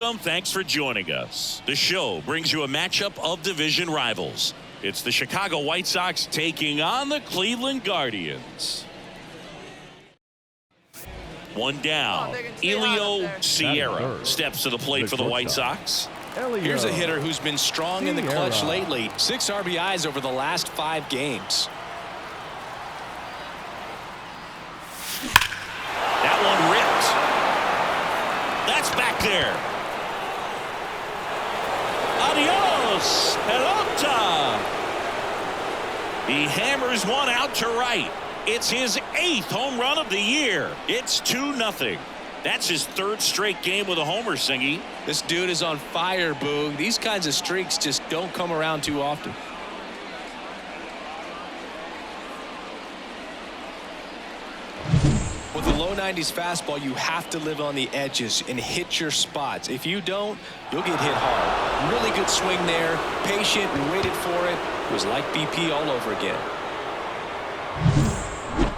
Thanks for joining us. The show brings you a matchup of division rivals. It's the Chicago White Sox taking on the Cleveland Guardians. One down. Elio Sierra steps to the plate for the White Sox. Here's a hitter who's been strong in the clutch lately. 6 RBIs over the last 5 games. That one ripped. That's back there. Adios, pelota. He hammers one out to right. It's his 8th home run of the year. It's 2-0. That's his 3rd straight game with a homer, Singy. This dude is on fire, Boog. These kinds of streaks just don't come around too often. With a low 90s fastball, you have to live on the edges and hit your spots. If you don't, you'll get hit hard. Really good swing there. Patient and waited for it. It was like BP all over again.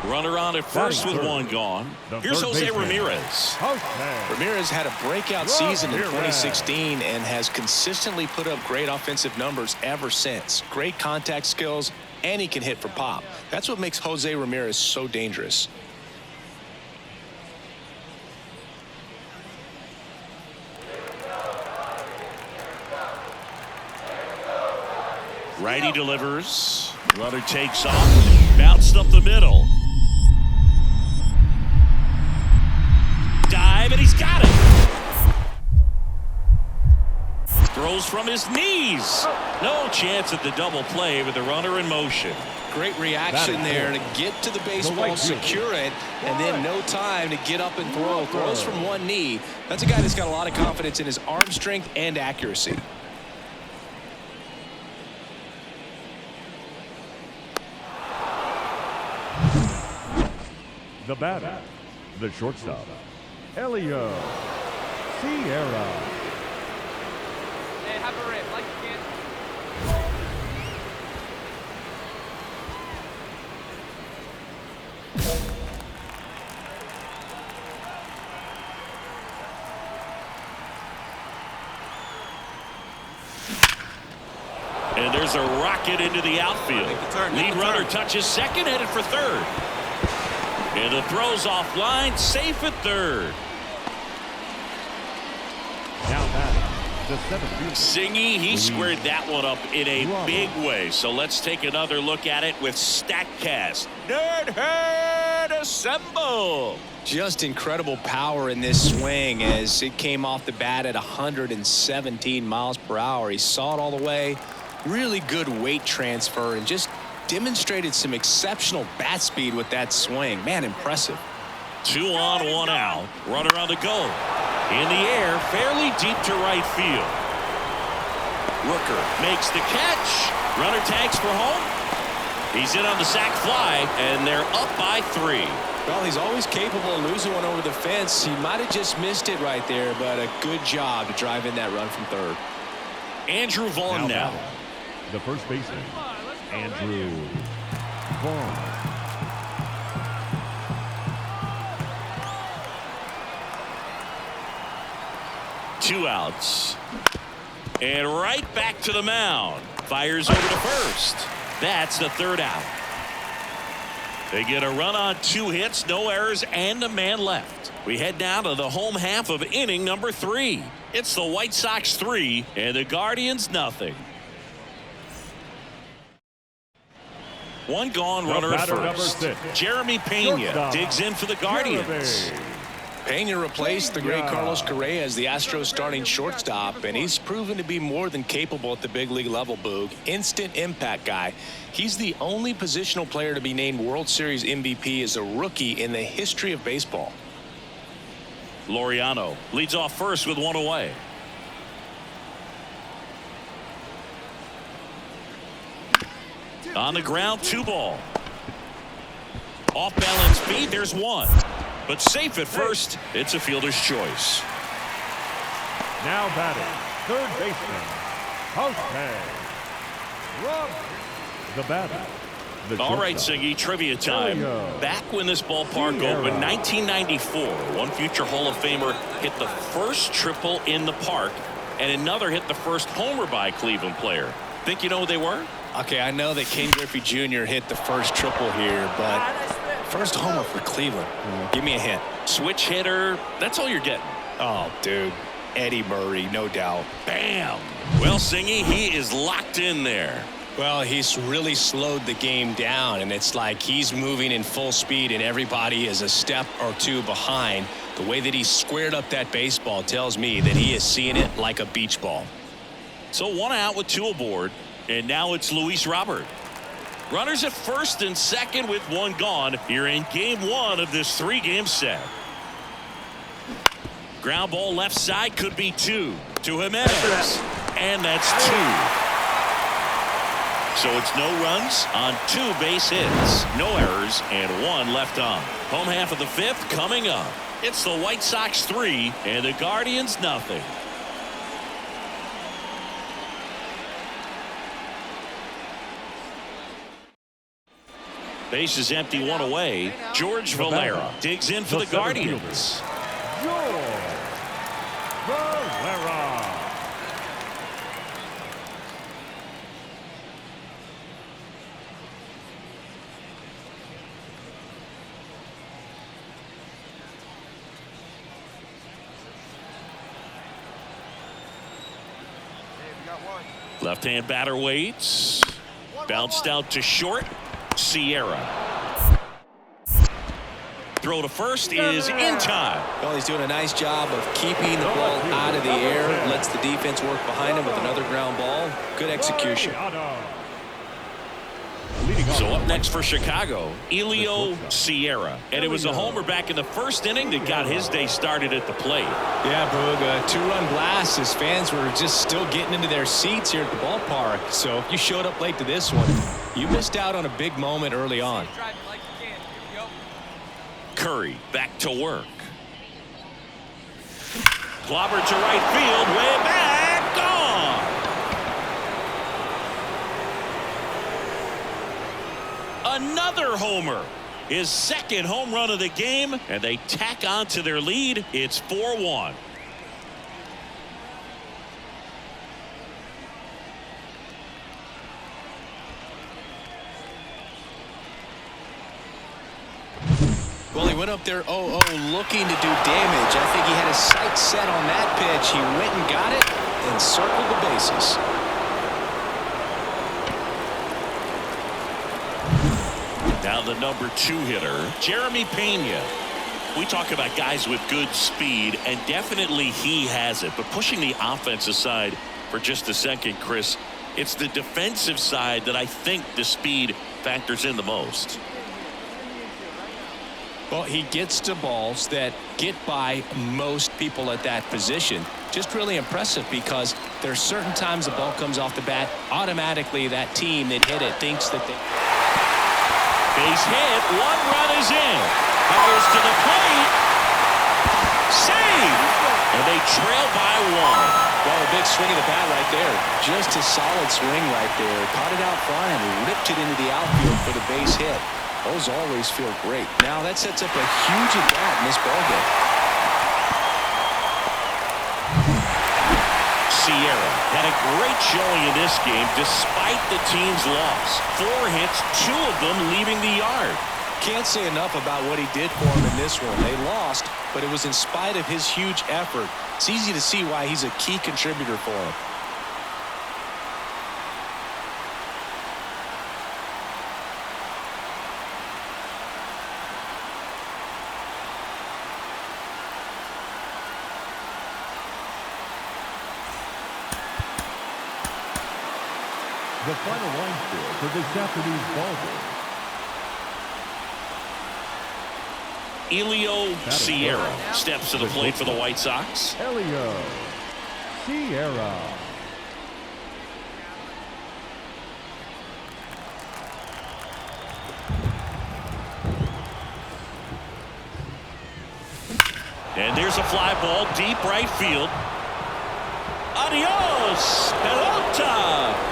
Runner on at first with one gone. Here's Jose Ramirez. Ramirez had a breakout season in 2016 and has consistently put up great offensive numbers ever since. Great contact skills, and he can hit for pop. That's what makes Jose Ramirez so dangerous. Righty delivers. Runner takes off. Bounced up the middle. Dive, and he's got it. Throws from his knees. No chance at the double play with the runner in motion. Great reaction there to get to the baseball, secure it, and then no time to get up and throw. Throws from one knee. That's a guy that's got a lot of confidence in his arm strength and accuracy. The batter, the shortstop, Elio Sierra. Hey, have a rip, like you can. And there's a rocket into the outfield. Lead runner touches second, headed for third. And the throw's offline, safe at third. Now back, the 7th fielder. Singy, he squared that one up in a big way. So let's take another look at it with StatCast. Nerdhead assemble. Just incredible power in this swing as it came off the bat at 117 miles per hour. He saw it all the way. Really good weight transfer and just demonstrated some exceptional bat speed with that swing. Man, impressive. 2 on, 1 out. Runner on the go. In the air, fairly deep to right field. Rooker makes the catch. Runner tags for home. He's in on the sac fly, and they're up by 3. Well, he's always capable of losing one over the fence. He might have just missed it right there, but a good job to drive in that run from third. Andrew Vaughn now. The first baseman, Andrew Vaughn. Two outs. And right back to the mound. Fires over to first. That's the 3rd out. They get a run on 2 hits, no errors, and a man left. We head down to the home half of inning number 3. It's the White Sox 3 and the Guardians nothing. 1 gone, runner at first. Jeremy Pena digs in for the Guardians. Pena replaced the great Carlos Correa as the Astros starting shortstop, and he's proven to be more than capable at the big league level, Boog. Instant impact guy. He's the only positional player to be named World Series MVP as a rookie in the history of baseball. Laureano leads off first with 1 away. On the ground, 2 ball. Off balance feed, there's 1. But safe at first, it's a fielder's choice. Now batting, third baseman, Jose Ramirez. The batter, All right, Siggy, trivia time. Back when this ballpark opened, 1994, one future Hall of Famer hit the first triple in the park, and another hit the first homer by a Cleveland player. Think you know who they were? Okay, I know that Ken Griffey Jr. hit the first triple here, but first homer for Cleveland. Give me a hint. Switch hitter. That's all you're getting. Oh, dude. Eddie Murray, no doubt. Bam. Well, Singy, he is locked in there. Well, he's really slowed the game down, and it's like he's moving in full speed, and everybody is a step or two behind. The way that he squared up that baseball tells me that he is seeing it like a beach ball. So one out with two aboard, and now it's Luis Robert. Runners at first and second with one gone here in game one of this three-game set. Ground ball left side, could be two to Jimenez, and that's two. So it's no runs on two base hits, no errors, and one left on. Home half of the fifth coming up. It's the White Sox 3 and the Guardians nothing. Base is empty, one away. George Valera digs in for the Guardians. George Valera. Left-hand batter waits. Bounced out to short. Sierra. Throw to first is in time. Well, he's doing a nice job of keeping the ball out of the air. Lets the defense work behind him with another ground ball. Good execution. So up next for Chicago, Elio Sierra. And it was a homer back in the first inning that got his day started at the plate. Yeah, Boog, a two-run blast. His fans were just still getting into their seats here at the ballpark. So if you showed up late to this one, you missed out on a big moment early on. Curry back to work. Clobber to right field, way back, gone. Another homer. His second home run of the game, and they tack on to their lead. It's 4-1. Well, he went up there 0-0 looking to do damage. I think he had his sights set on that pitch. He went and got it and circled the bases. Now the number 2 hitter, Jeremy Pena. We talk about guys with good speed, and definitely he has it. But pushing the offense aside for just a second, Chris, it's the defensive side that I think the speed factors in the most. Well, he gets to balls that get by most people at that position. Just really impressive because there's certain times the ball comes off the bat, automatically that team that hit it thinks that they... Base hit, one run is in. Fires to the plate. Save! And they trail by one. Well, a big swing of the bat right there. Just a solid swing right there. Caught it out front and ripped it into the outfield for the base hit. Those always feel great. Now that sets up a huge at-bat in this ballgame. Sierra had a great showing in this game despite the team's loss. 4 hits, 2 of them leaving the yard. Can't say enough about what he did for him in this one. They lost, but it was in spite of his huge effort. It's easy to see why he's a key contributor for him. The final line score for this afternoon's ballgame. Elio Sierra steps to the plate for the White Sox. Elio Sierra. And there's a fly ball deep right field. Adios, pelota.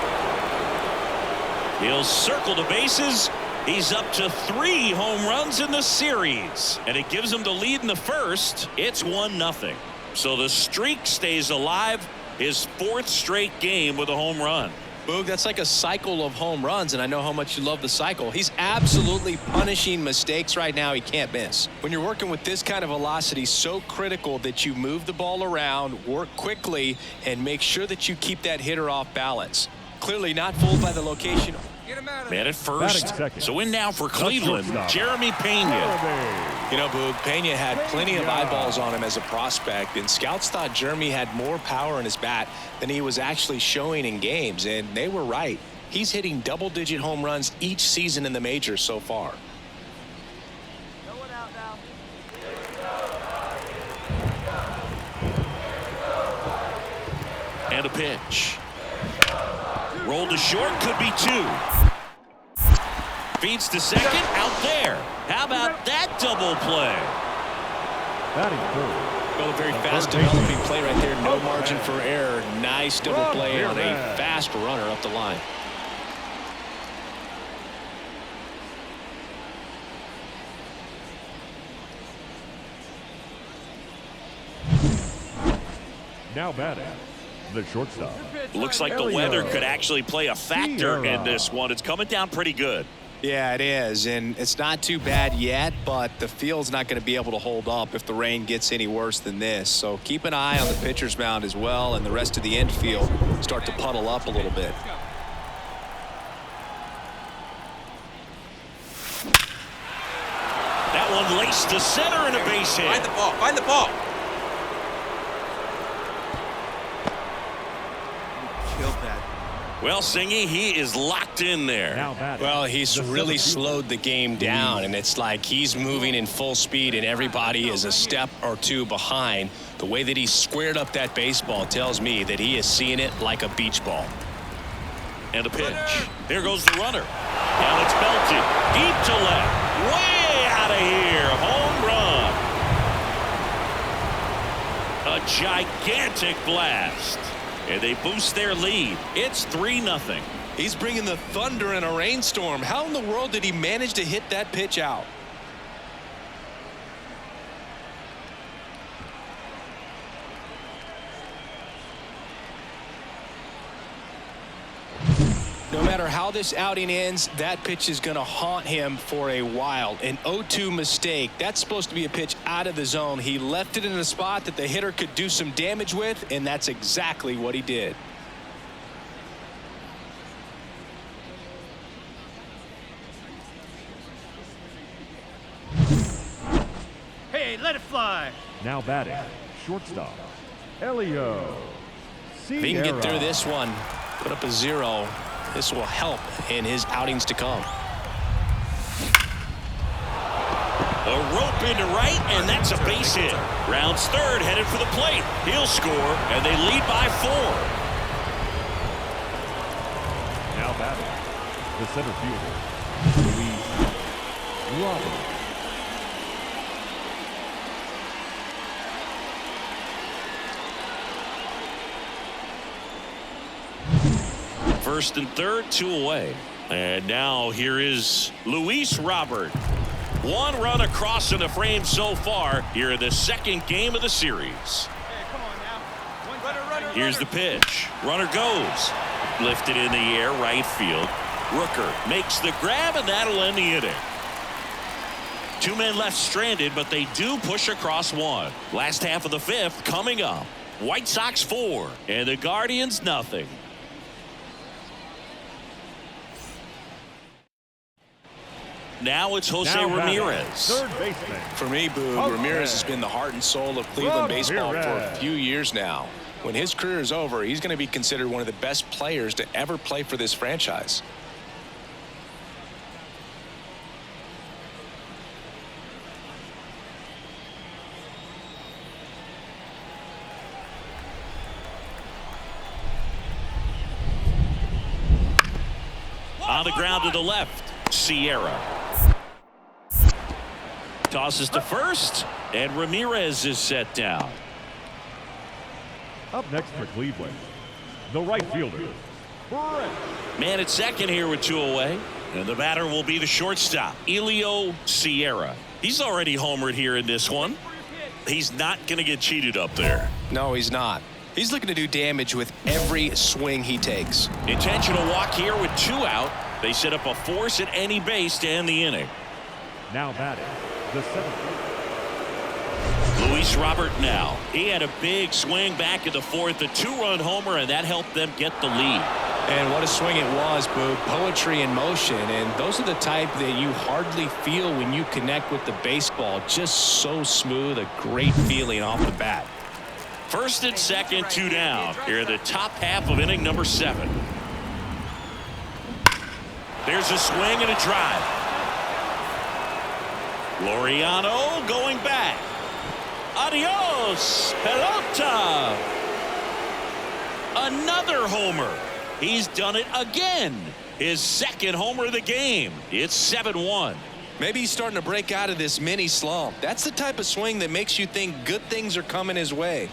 He'll circle the bases He's up to 3 home runs in the series, and it gives him the lead in the first. It's 1-0. So the streak stays alive, his 4th straight game with a home run. Boog, that's like a cycle of home runs, and I know how much you love the cycle. He's absolutely punishing mistakes right now he can't miss. When you're working with this kind of velocity, so critical that you move the ball around, work quickly, and make sure that you keep that hitter off balance. Clearly not fooled by the location. Man at first. So in now for Cleveland, Jeremy Pena. You know, Boog, Pena had plenty of eyeballs on him as a prospect, and scouts thought Jeremy had more power in his bat than he was actually showing in games, and they were right. He's hitting double-digit home runs each season in the majors so far. And a pitch. Roll to short, could be 2. Feeds to second, out there. How about that double play? Batting fourth. Well, a very fast developing play right there. No margin for error. Nice double play on a fast runner up the line. Now batting, the shortstop. Looks like the weather could actually play a factor in this one. It's coming down pretty good. Yeah, it is, and it's not too bad yet, but the field's not going to be able to hold up if the rain gets any worse than this. So keep an eye on the pitcher's mound as well, and the rest of the infield start to puddle up a little bit. That one laced to center and a base hit. Find the ball. Find the ball. Killed that. Well, Singy, he is locked in there. Well, he's really slowed the game down, and it's like he's moving in full speed, and everybody is a step or 2 behind. The way that he squared up that baseball tells me that he is seeing it like a beach ball. And a pitch. There goes the runner. Now it's belted. Deep to left. Way out of here. Home run. A gigantic blast. And they boost their lead. It's 3-0. He's bringing the thunder in a rainstorm. How in the world did he manage to hit that pitch out? No matter how this outing ends, that pitch is going to haunt him for a while. An 0-2 mistake. That's supposed to be a pitch out of the zone. He left it in a spot that the hitter could do some damage with, and that's exactly what he did. Hey, let it fly. Now batting, shortstop, Elio. If he can get through this one, put up a 0, this will help in his outings to come. A rope into right, and that's a base hit. Rounds third, headed for the plate. He'll score, and they lead by 4. Now batting, the center fielder, Luis Robert. First and third, 2 away. And now here is Luis Robert. 1 run across in the frame so far here in the 2nd game of the series. Here's the pitch. Runner goes. Lifted in the air, right field. Rooker makes the grab, and that'll end the inning. 2 men left stranded, but they do push across 1. Last half of the 5th coming up. White Sox 4 and the Guardians nothing. Now it's Jose Ramirez. Third baseman. For me, Boog, Ramirez has been the heart and soul of Cleveland baseball for a few years now. When his career is over, he's going to be considered one of the best players to ever play for this franchise. On the ground to the left, Sierra. Tosses to first, and Ramirez is set down. Up next for Cleveland, the right fielder, Brett. Man at second here with 2 away. And the batter will be the shortstop, Elio Sierra. He's already homered here in this one. He's not going to get cheated up there. No, he's not. He's looking to do damage with every swing he takes. Intentional walk here with 2 out. They set up a force at any base to end the inning. Now batting, the 7th. Luis Robert now. He had a big swing back in the 4th, a 2-run homer, and that helped them get the lead. And what a swing it was, Boog. Poetry in motion, and those are the type that you hardly feel when you connect with the baseball. Just so smooth, a great feeling off the bat. First and second, 2 down. Here in the top half of inning number 7. There's a swing and a drive. Laureano going back. Adios, pelota. Another homer. He's done it again. His 2nd homer of the game. It's 7-1. Maybe he's starting to break out of this mini slump. That's the type of swing that makes you think good things are coming his way.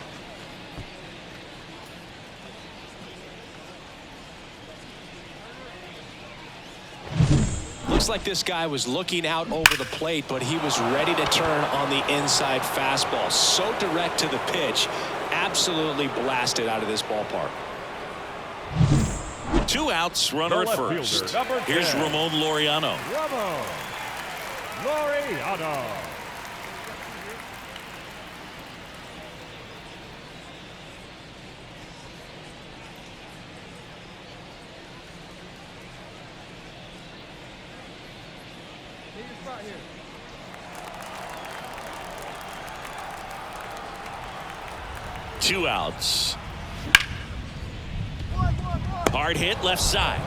Looks like this guy was looking out over the plate, but he was ready to turn on the inside fastball. So direct to the pitch. Absolutely blasted out of this ballpark. 2 outs, runner at first. Here's Ramon Laureano. Ramon Laureano. Take your spot here. Two outs. Hard hit left side.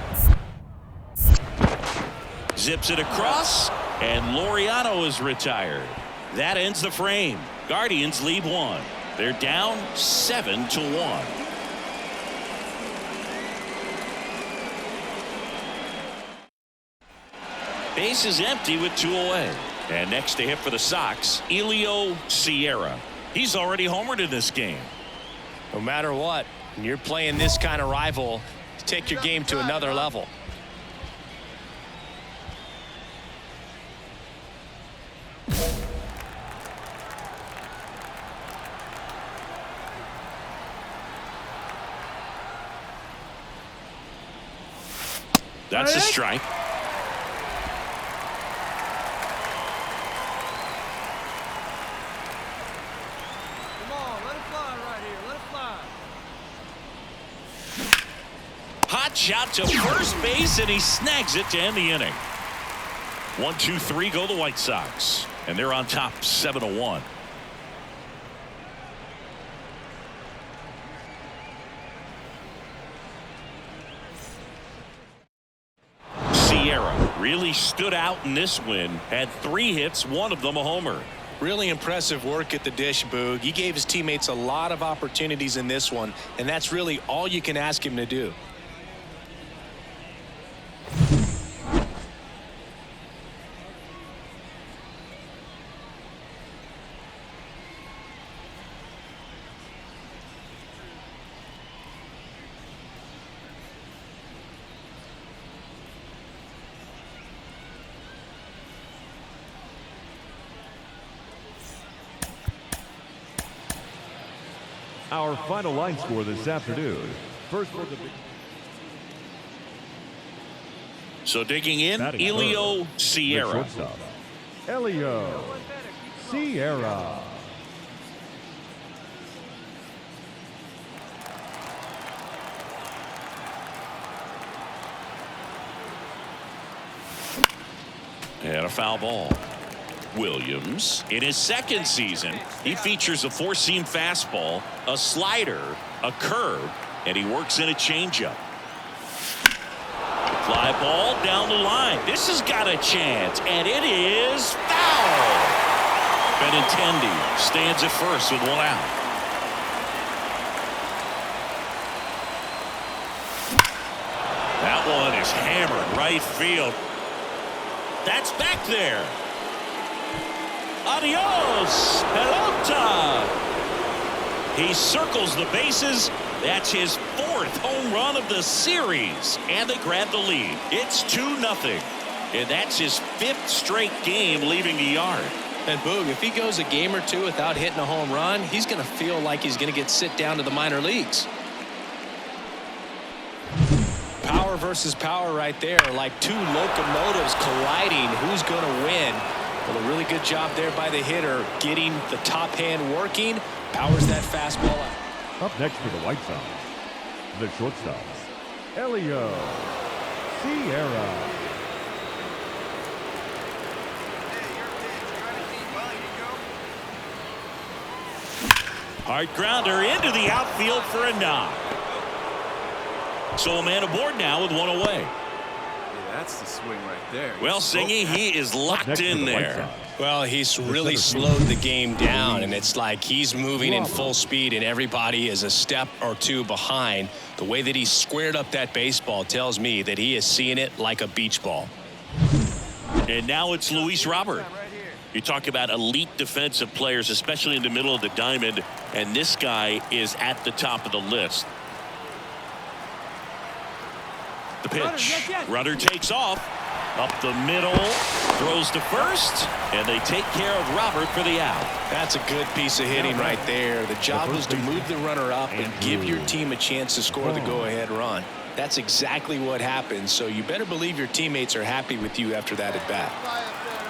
Zips it across, and Laureano is retired. That ends the frame. Guardians lead 1. They're down 7-1. Base is empty with 2 away. And next to hit for the Sox, Elio Sierra. He's already homered in this game. No matter what, when you're playing this kind of rival, take your game to another level. That's a strike. Come on, let it fly right here. Let it fly. Hot shot to first base, and he snags it to end the inning. 1-2-3 go the White Sox, and they're on top 7-1. Sierra really stood out in this win. Had 3 hits, 1 of them a homer. Really impressive work at the dish, Boog. He gave his teammates a lot of opportunities in this one, and that's really all you can ask him to do. Our final line score this afternoon. First for the So digging in, Elio Sierra. Elio Sierra. And a foul ball. Williams, in his 2nd season, he features a 4-seam fastball, a slider, a curve, and he works in a changeup. Fly ball down the line. This has got a chance, and it is foul. Benintendi stands at first with 1 out. That one is hammered right field. That's back there. Adios, pelota. He circles the bases. That's his 4th home run of the series, and they grab the lead. It's 2-0. And that's his 5th straight game leaving the yard. And Boog, if he goes a game or two without hitting a home run, he's going to feel like he's going to get sit down to the minor leagues. Power versus power right there, like two locomotives colliding. Who's going to win? Well, a really good job there by the hitter, getting the top hand working, powers that fastball out. Up next for the White Sox, the shortstops, Elio Sierra. Hard grounder into the outfield for a knock. So a man aboard now with one away. Yeah, that's the swing right there. Well, Singy, he is locked in there. Well, he's really slowed the game down, and it's like he's moving in full speed, and everybody is a step or two behind. The way that he squared up that baseball tells me that he is seeing it like a beach ball. And now it's Luis Robert. You talk about elite defensive players, especially in the middle of the diamond, and this guy is at the top of the list. The pitch. Runner takes off. Up the middle. Throws to first. And they take care of Robert for the out. That's a good piece of hitting right there. The job was to move the runner up and give your team a chance to score the go-ahead run. That's exactly what happened, so you better believe your teammates are happy with you after that at bat.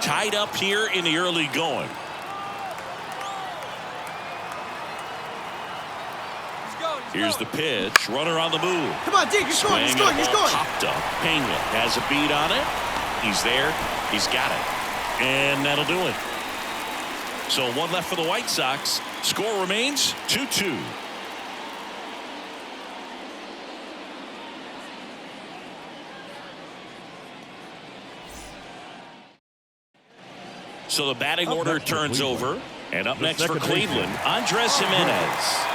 Tied up here in the early going. Here's the pitch. Runner on the move. Come on, Deke, you're scoring, you're scoring, you're scoring. Popped up. Pena has a beat on it. He's there. He's got it. And that'll do it. So one left for the White Sox. Score remains 2-2. So the batting order turns over. And up next for Cleveland, Andres Jimenez.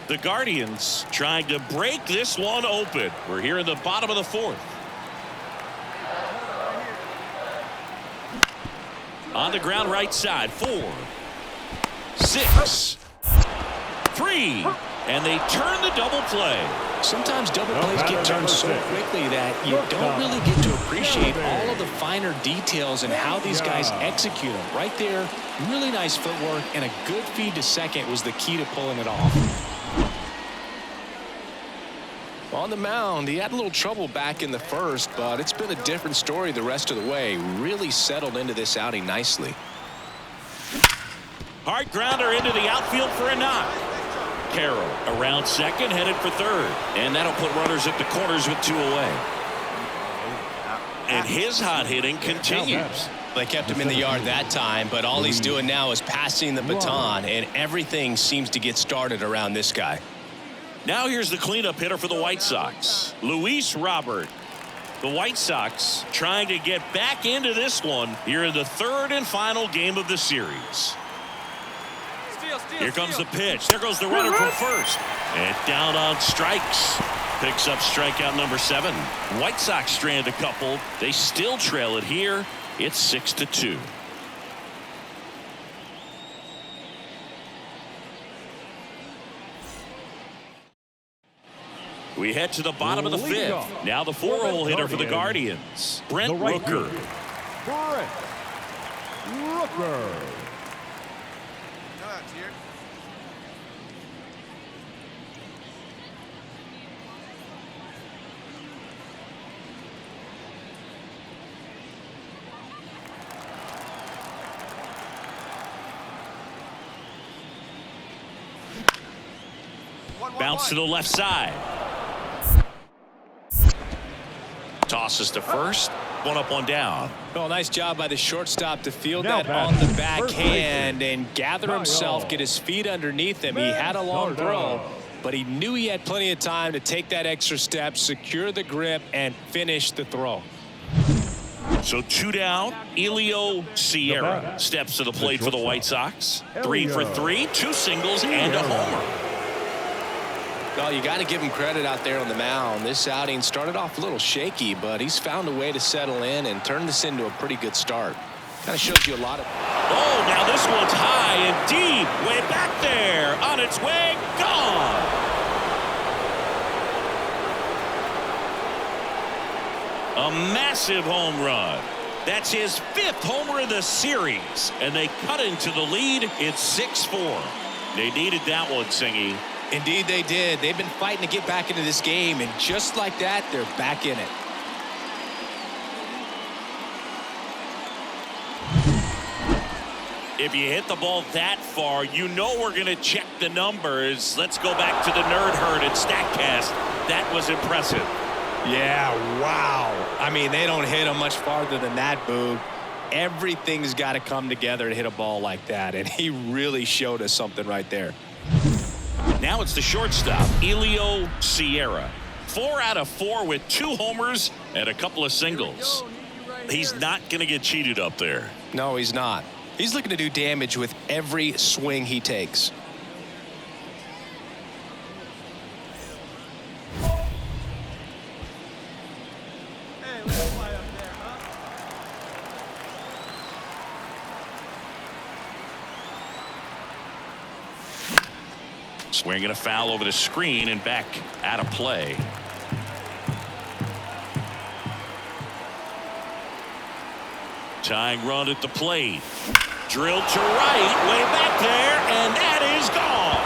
The Guardians trying to break this one open. We're here in the bottom of the 4th. On the ground right side. 4, 6, 3. And they turn the double play. Sometimes double plays get turned so quickly that you don't really get to appreciate all of the finer details and how these guys execute them. Right there, really nice footwork, and a good feed to second was the key to pulling it off. On the mound, he had a little trouble back in the first, but it's been a different story the rest of the way. Really settled into this outing nicely. Hard grounder into the outfield for a knock. Carroll around second, headed for third. And that'll put runners at the corners with 2 away. And his hot hitting continues. They kept him in the yard that time, but all he's doing now is passing the baton, and everything seems to get started around this guy. Now here's the cleanup hitter for the White Sox, Luis Robert. The White Sox trying to get back into this one here in the 3rd and final game of the series. Here comes the pitch. There goes the runner from first. And down on strikes. Picks up strikeout number 7. White Sox strand a couple. They still trail it here. It's 6-2. We head to the bottom of the 5th. Now the 4-hole hitter for the Guardians, Brent Rooker. Brent Rooker. Bounce to the left side. Tosses to first. One up, one down. Well, nice job by the shortstop to field that on the backhand and gather himself, get his feet underneath him. He had a long throw, but he knew he had plenty of time to take that extra step, secure the grip, and finish the throw. So 2 down. Elio Sierra steps to the plate for the White Sox. 3 for 3, 2 singles, and a homer. Well, you got to give him credit out there on the mound. This outing started off a little shaky, but he's found a way to settle in and turn this into a pretty good start. Kind of shows you a lot of... Oh, now this one's high and deep. Way back there. On its way. Gone. A massive home run. That's his 5th homer of the series. And they cut into the lead. It's 6-4. They needed that one, Singy. Indeed they did. They've been fighting to get back into this game, and just like that, they're back in it. If you hit the ball that far, you know we're going to check the numbers. Let's go back to the nerd herd at StatCast. That was impressive. Yeah, wow. I mean, they don't hit him much farther than that, Boog. Everything's got to come together to hit a ball like that, and he really showed us something right there. Now it's the shortstop, Elio Sierra. 4 out of 4 with 2 homers and a couple of singles. He's not going to get cheated up there. No, he's not. He's looking to do damage with every swing he takes. Hey, let it fly up there, huh? Swinging a foul over the screen and back out of play. Tying run at the plate. Drilled to right, way back there, and that is gone.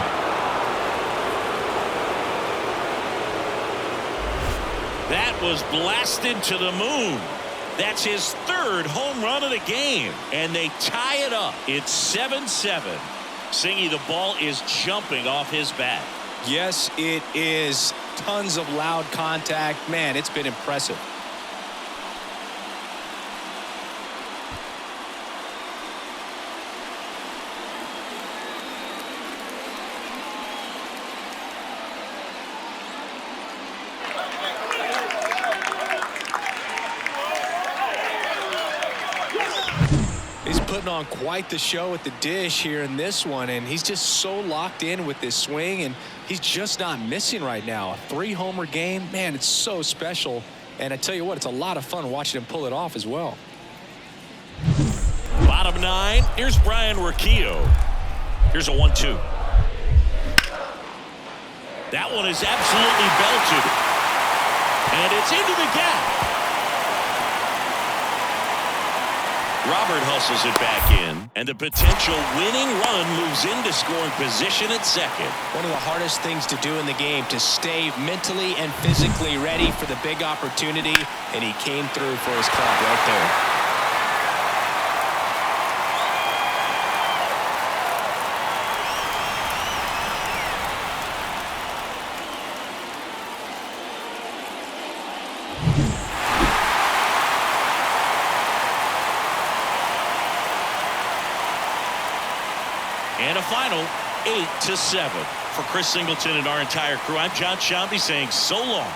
That was blasted to the moon. That's his 3rd home run of the game, and they tie it up. It's 7-7. Singy, the ball is jumping off his bat. Yes, it is. Tons of loud contact. Man, it's been impressive. He's putting on quite the show at the dish here in this one, and he's just so locked in with this swing, and he's just not missing right now. A 3-homer game, man, it's so special. And I tell you what, it's a lot of fun watching him pull it off as well. Bottom 9, here's Brian Urquillo. Here's a 1-2. That one is absolutely belted. And it's into the gap. Robert hustles it back in, and the potential winning run moves into scoring position at second. One of the hardest things to do in the game, to stay mentally and physically ready for the big opportunity, and he came through for his club right there. And a final 8-7. For Chris Singleton and our entire crew, I'm John Shambi saying so long.